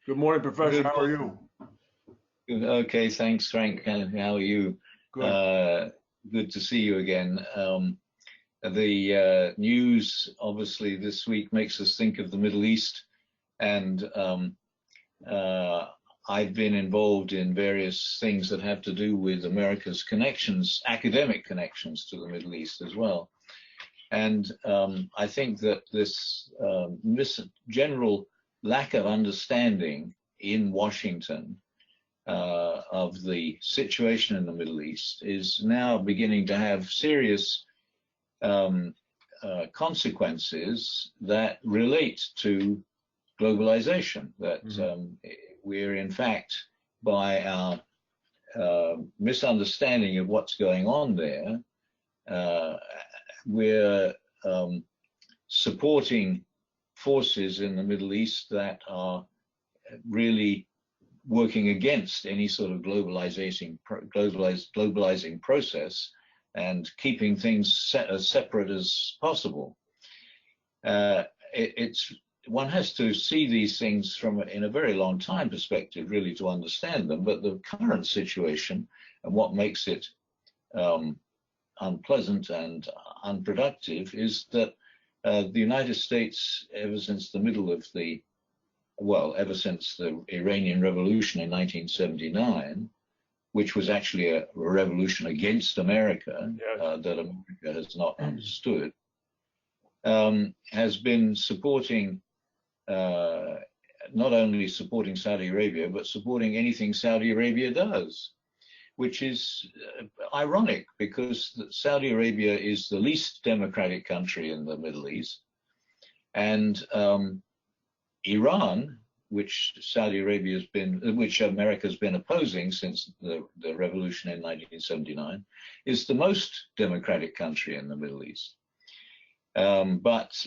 Good morning, Professor. Good. How are you? Okay, thanks, Frank. How are you? Good. Good to see you again. The news, obviously, this week makes us think of the Middle East, and I've been involved in various things that have to do with America's connections, academic connections to the Middle East as well. And I think that this general lack of understanding in Washington of the situation in the Middle East is now beginning to have serious consequences that relate to globalization, that we're in fact, by our misunderstanding of what's going on there, we're supporting forces in the Middle East that are really working against any sort of globalizing process and keeping things as separate as possible. One has to see these things in a very long time perspective, really, to understand them. But the current situation and what makes it unpleasant and unproductive is that the United States, ever since the Iranian Revolution in 1979, which was actually a revolution against America, that America has not understood, has been supporting, not only supporting Saudi Arabia, but supporting anything Saudi Arabia does, which is ironic because Saudi Arabia is the least democratic country in the Middle East. And Iran, which America has been opposing since the revolution in 1979, is the most democratic country in the Middle East. But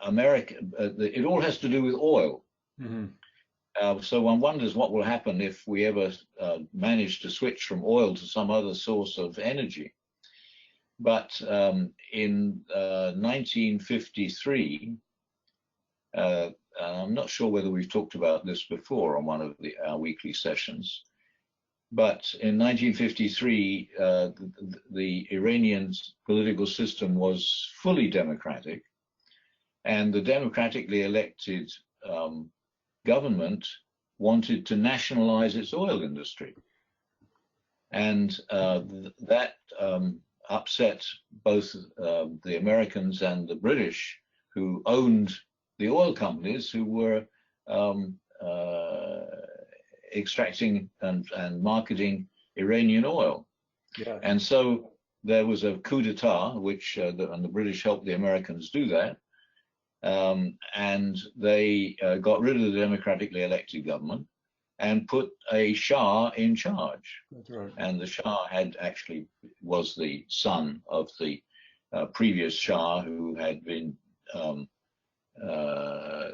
America, it all has to do with oil. So one wonders what will happen if we ever manage to switch from oil to some other source of energy. But in 1953, I'm not sure whether we've talked about this before on one of our weekly sessions, but in 1953, the Iranian political system was fully democratic, and the democratically elected government wanted to nationalize its oil industry. And that upset both the Americans and the British, who owned the oil companies, who were extracting and marketing Iranian oil. And so there was a coup d'etat, and the British helped the Americans do that. And they got rid of the democratically elected government and put a Shah in charge. That's right. And the Shah was the son of the previous Shah, who had been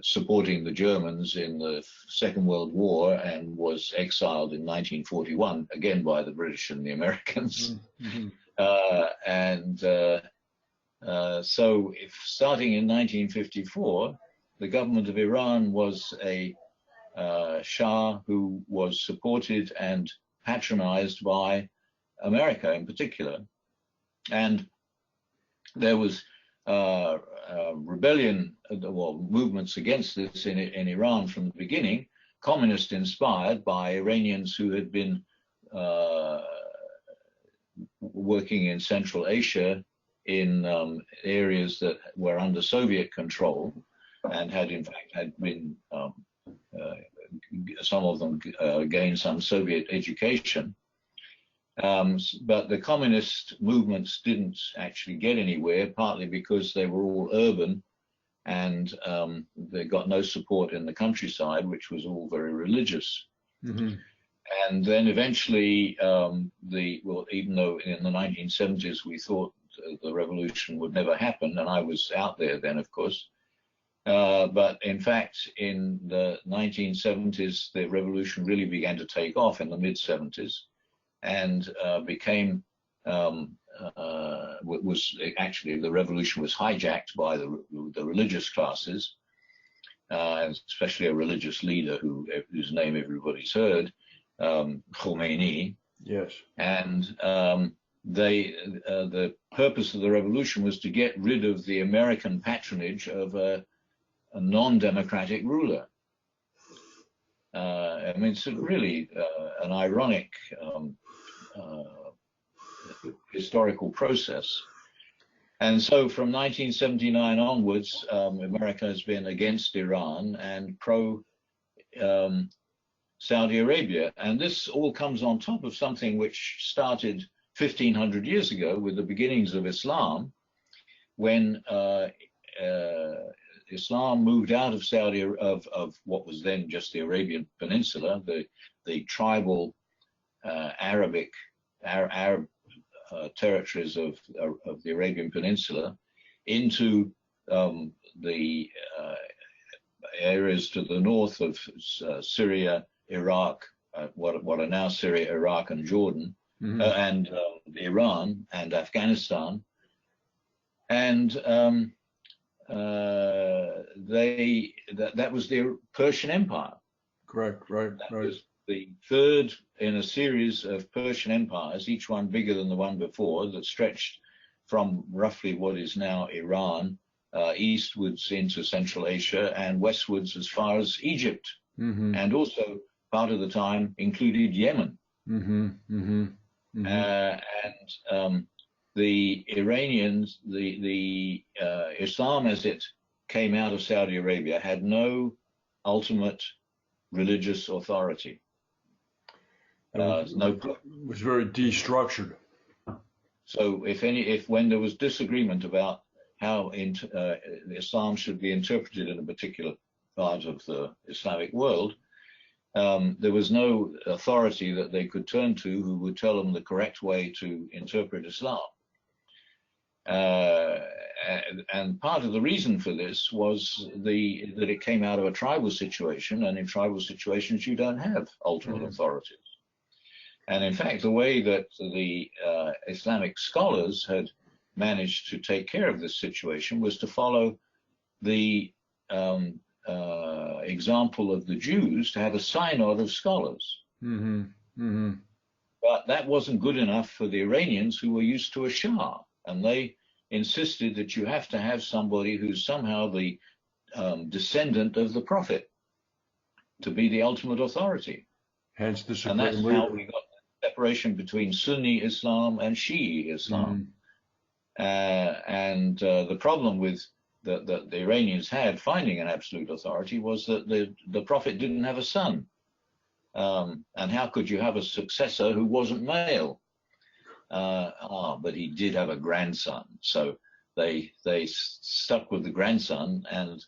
supporting the Germans in the Second World War and was exiled in 1941, again by the British and the Americans. So starting in 1954, the government of Iran was a Shah who was supported and patronized by America in particular. And there was movements against this in Iran from the beginning, communist inspired by Iranians who had been working in Central Asia in areas that were under Soviet control, and had been some of them gained some Soviet education. But the communist movements didn't actually get anywhere, partly because they were all urban and they got no support in the countryside, which was all very religious. And then eventually, even though in the 1970s we thought the revolution would never happen, and I was out there then, of course, but in fact, in the 1970s, the revolution really began to take off in the mid-70s, and became the revolution was hijacked by the religious classes, especially a religious leader whose name everybody's heard, Khomeini. Yes. And the purpose of the revolution was to get rid of the American patronage of a non-democratic ruler. I mean, it's really an ironic historical process. And so from 1979 onwards, America has been against Iran and pro Saudi Arabia. And this all comes on top of something which started 1,500 years ago with the beginnings of Islam, when Islam moved out of of what was then just the Arabian Peninsula, the tribal Arab territories of the Arabian Peninsula, into the areas to the north of Syria, Iraq, what are now Syria, Iraq, and Jordan, and Iran and Afghanistan, and that was the Persian Empire. Correct. Right. That was the third in a series of Persian empires, each one bigger than the one before, that stretched from roughly what is now Iran eastwards into Central Asia and westwards as far as Egypt, and also part of the time included Yemen. And the Iranians, the Islam as it came out of Saudi Arabia had no ultimate religious authority. It was very destructured. So if when there was disagreement about how Islam should be interpreted in a particular part of the Islamic world, there was no authority that they could turn to who would tell them the correct way to interpret Islam. And part of the reason for this was that it came out of a tribal situation, and in tribal situations you don't have ultimate authorities. And in fact, the way that the Islamic scholars had managed to take care of this situation was to follow the example of the Jews, to have a synod of scholars. But that wasn't good enough for the Iranians, who were used to a Shah, and they insisted that you have to have somebody who's somehow the descendant of the Prophet to be the ultimate authority. Hence the supreme leader. And that's how we got the separation between Sunni Islam and Shi'i Islam. And the problem with that the Iranians had finding an absolute authority was that the Prophet didn't have a son. And how could you have a successor who wasn't male? But he did have a grandson, so they stuck with the grandson and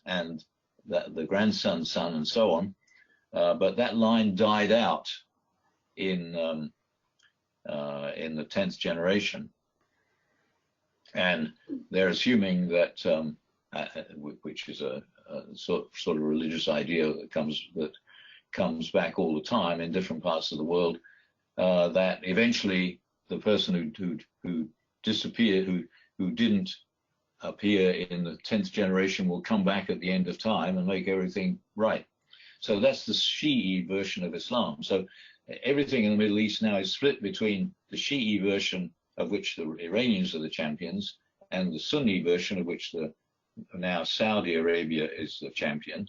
the grandson's son and so on. But that line died out in the 10th generation, and they're assuming that, which is a sort of religious idea that comes back all the time in different parts of the world, that eventually the person who disappeared, who didn't appear in the 10th generation, will come back at the end of time and make everything right. So that's the Shi'i version of Islam. So everything in the Middle East now is split between the Shi'i version, of which the Iranians are the champions, and the Sunni version, of which now Saudi Arabia is the champion,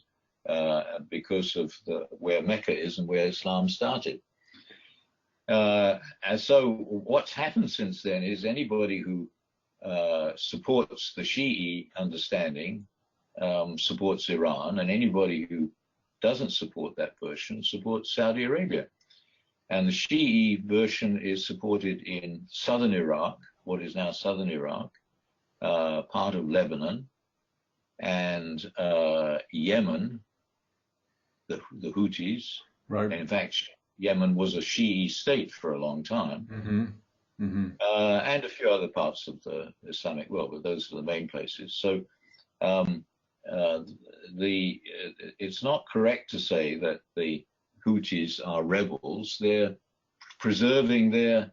because of where Mecca is and where Islam started. And so what's happened since then is anybody who supports the Shi'i understanding supports Iran, and anybody who doesn't support that version supports Saudi Arabia. And the Shi'i version is supported in southern Iraq, what is now southern Iraq, part of Lebanon, and Yemen, the Houthis. Right. And in fact, Yemen was a Shi'i state for a long time, and a few other parts of the Islamic world, but those are the main places. So it's not correct to say that the Houthis are rebels. They're preserving their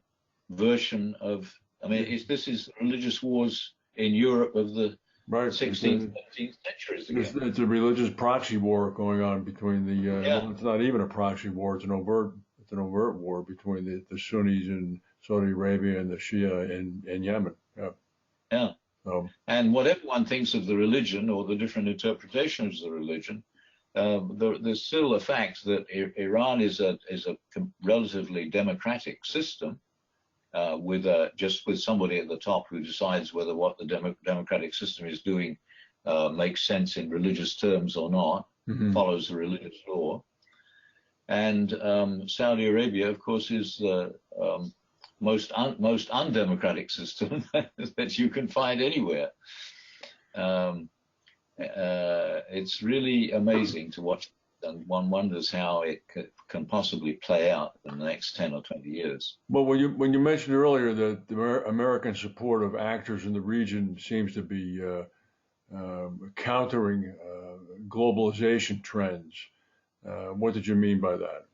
version of, this is religious wars in Europe of the Right. 16th, 17th centuries again. It's a religious proxy war going on between the, Yeah. well, it's not even a proxy war, it's an overt war between the Sunnis in Saudi Arabia and the Shia in Yemen. Yeah. Yeah. So, And whatever one thinks of the religion or the different interpretations of the religion, there's still the fact that Iran is a relatively democratic system, just with somebody at the top who decides whether what the democratic system is doing makes sense in religious terms or not, follows the religious law. And Saudi Arabia, of course, is the most undemocratic system that you can find anywhere. It's really amazing to watch, and one wonders how it can possibly play out in the next 10 or 20 years. well, when you mentioned earlier that the American support of actors in the region seems to be countering globalization trends, what did you mean by that?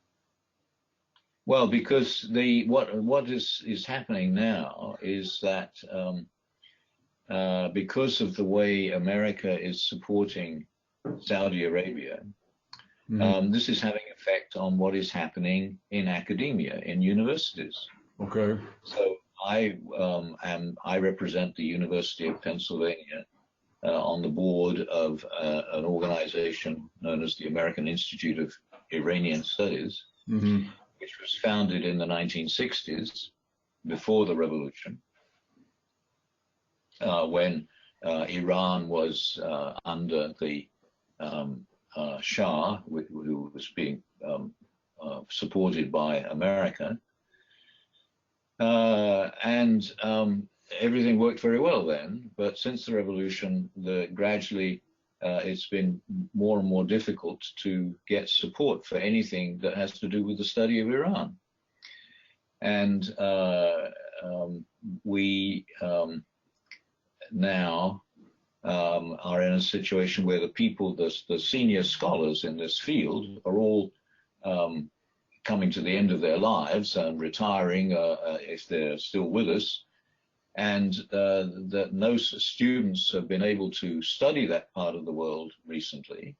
Well, because what is happening now is that because of the way America is supporting Saudi Arabia, this is having effect on what is happening in academia, in universities. Okay. So I represent the University of Pennsylvania on the board of an organization known as the American Institute of Iranian Studies, which was founded in the 1960s, before the revolution, when Iran was under the Shah, who was being supported by America. And everything worked very well then, but since the revolution, gradually it's been more and more difficult to get support for anything that has to do with the study of Iran. And we now are in a situation where the people, the senior scholars in this field, are all coming to the end of their lives and retiring if they're still with us, and that no students have been able to study that part of the world recently,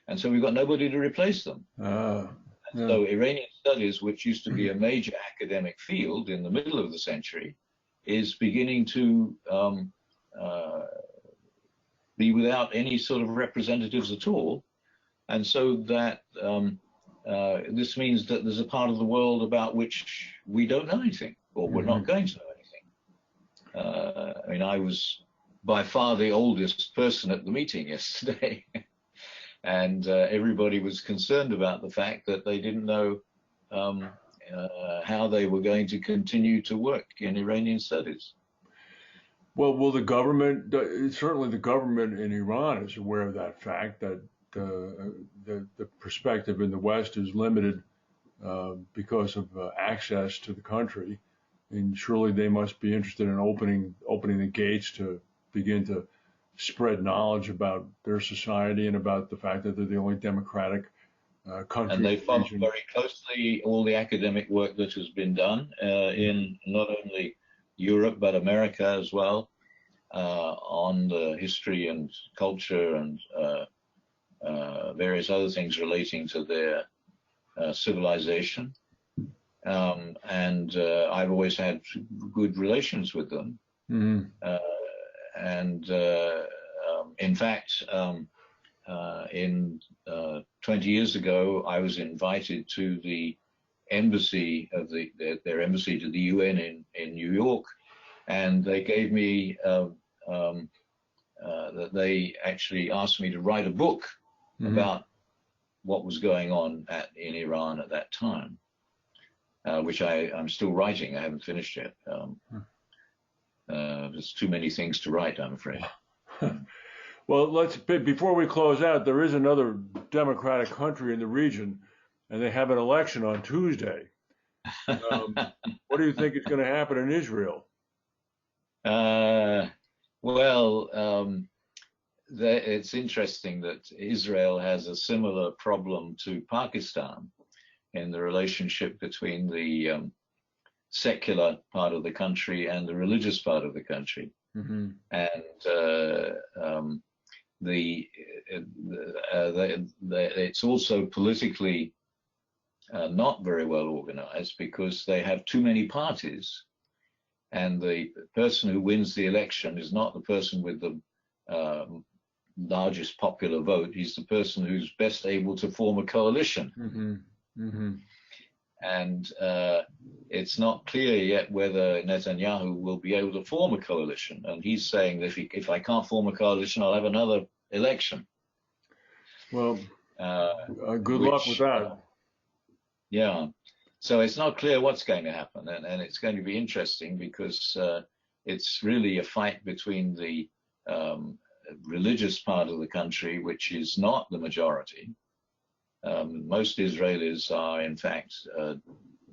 and so we've got nobody to replace them. Yeah. So Iranian studies, which used to be a major academic field in the middle of the century, is beginning to be without any sort of representatives at all, and so that this means that there's a part of the world about which we don't know anything, or we're not going to know anything. I mean, I was by far the oldest person at the meeting yesterday, and everybody was concerned about the fact that they didn't know how they were going to continue to work in Iranian studies. Well, will the government, certainly the government in Iran is aware of that fact, that the perspective in the West is limited because of access to the country. And surely they must be interested in opening the gates to begin to spread knowledge about their society and about the fact that they're the only democratic country. And they follow very closely all the academic work that has been done in not only Europe but America as well, on the history and culture and various other things relating to their civilization. And I've always had good relations with them. In fact, 20 years ago, I was invited to the embassy of their embassy to the UN in New York, and they gave me that they actually asked me to write a book about what was going on in Iran at that time, which I'm still writing. I haven't finished yet. There's too many things to write, I'm afraid. Well, before we close out, there is another democratic country in the region, and they have an election on Tuesday. What do you think is going to happen in Israel? It's interesting that Israel has a similar problem to Pakistan in the relationship between the secular part of the country and the religious part of the country. Mm-hmm. and it's also politically not very well organized because they have too many parties, and the person who wins the election is not the person with the largest popular vote. He's the person who's best able to form a coalition. Mm-hmm. Mm-hmm. And it's not clear yet whether Netanyahu will be able to form a coalition. And he's saying that if I can't form a coalition, I'll have another election. Well, good luck with that. Yeah. So it's not clear what's going to happen. And it's going to be interesting because it's really a fight between the religious part of the country, which is not the majority. Most Israelis are, in fact,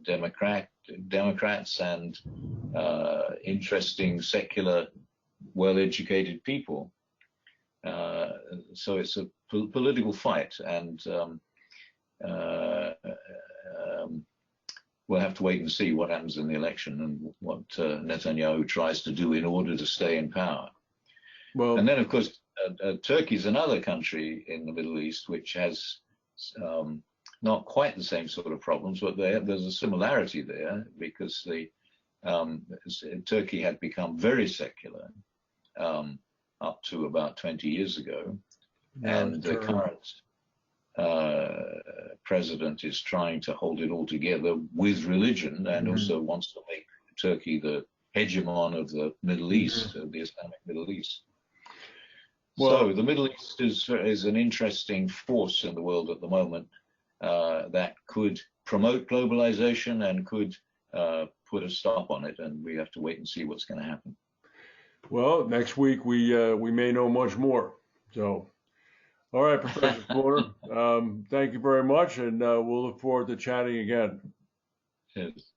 Democrats and interesting, secular, well-educated people. So it's a political fight, and we'll have to wait and see what happens in the election and what Netanyahu tries to do in order to stay in power. Well, and then, of course, Turkey is another country in the Middle East which has not quite the same sort of problems, but there's a similarity there because Turkey had become very secular up to about 20 years ago, and the current president is trying to hold it all together with religion, and also wants to make Turkey the hegemon of the Middle East, of the Islamic Middle East. Well, so the Middle East is an interesting force in the world at the moment that could promote globalization and could put a stop on it, and we have to wait and see what's going to happen. Well, next week we may know much more. So, all right, Professor Spooner, thank you very much, and we'll look forward to chatting again. Yes.